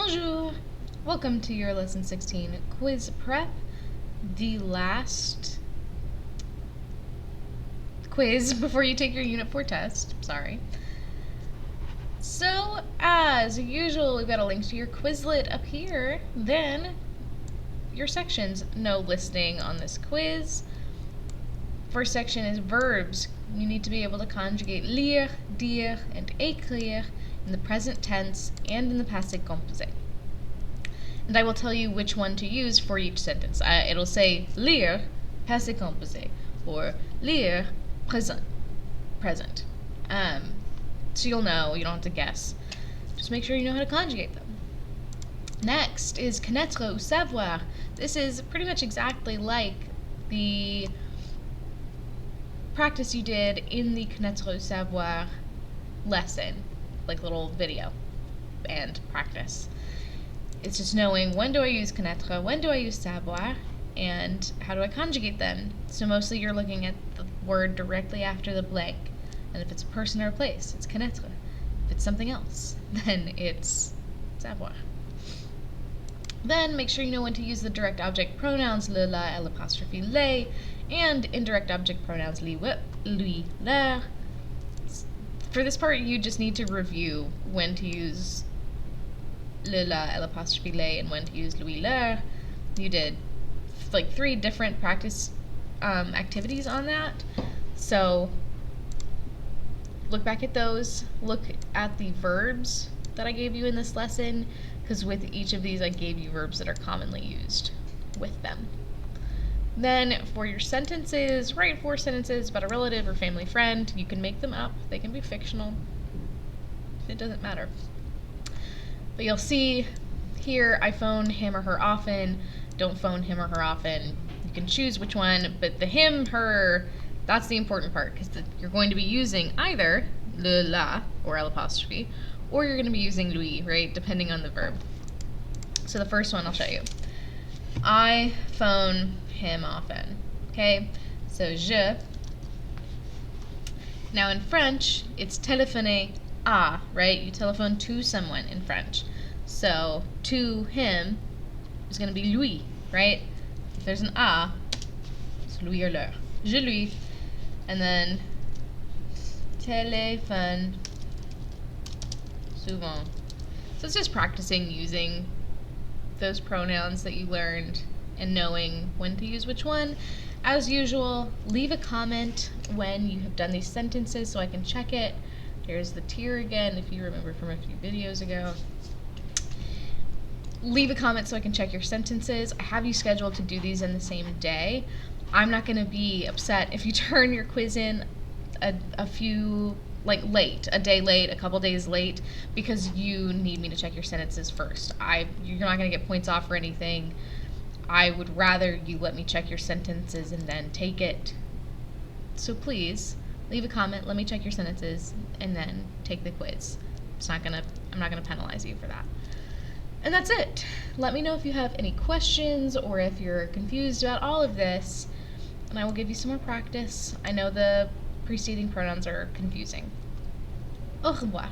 Bonjour! Welcome to your Lesson 16 quiz prep, the last quiz before you take your Unit 4 test. Sorry. So, as usual, we've got a link to your Quizlet up here. Then, your sections. No listing on this quiz. First section is verbs. You need to be able to conjugate lire, dire, and écrire in the present tense and in the passé composé. And I will tell you which one to use for each sentence. It'll say lire, passé composé, or lire, présent. So you'll know, you don't have to guess. Just make sure you know how to conjugate them. Next is connaître ou savoir. This is pretty much exactly like the practice you did in the connaître ou savoir lesson, like little video and practice. It's just knowing when do I use connaître, when do I use savoir, and how do I conjugate them. So mostly you're looking at the word directly after the blank. And if it's a person or a place, it's connaître. If it's something else, then it's savoir. Then make sure you know when to use the direct object pronouns le, la, l'apostrophe les, and indirect object pronouns lui, leur. For this part, you just need to review when to use le, la, l'apostrophe les, and when to use lui, leur. You did like 3 different practice activities on that. So look back at those. Look at the verbs that I gave you in this lesson, because with each of these I gave you verbs that are commonly used with them. Then for your sentences, write 4 sentences about a relative or family friend. You can make them up. They can be fictional. It doesn't matter. But you'll see here I phone him or her often. Don't phone him or her often. You can choose which one, but the him, her, that's the important part, because you're going to be using either le, la, or l'apostrophe, or you're going to be using lui, right, depending on the verb. So the first one I'll show you. I phone him often. Okay, so je. Now in French, it's téléphoner à, right? You telephone to someone in French. So to him is going to be lui, right? If there's an à, it's lui or leur. Je lui. And then téléphone souvent. So it's just practicing using those pronouns that you learned and knowing when to use which one. As usual, leave a comment when you have done these sentences so I can check it. Here's the tier again, if you remember from a few videos ago. Leave a comment so I can check your sentences. I have you scheduled to do these in the same day. I'm not going to be upset if you turn your quiz in a few, like late, a day late, a couple days late, because you need me to check your sentences first. You're not going to get points off or anything. I would rather you let me check your sentences and then take it. So please, leave a comment, let me check your sentences, and then take the quiz. I'm not gonna penalize you for that. And that's it. Let me know if you have any questions or if you're confused about all of this, and I will give you some more practice. I know the preceding pronouns are confusing. Au revoir.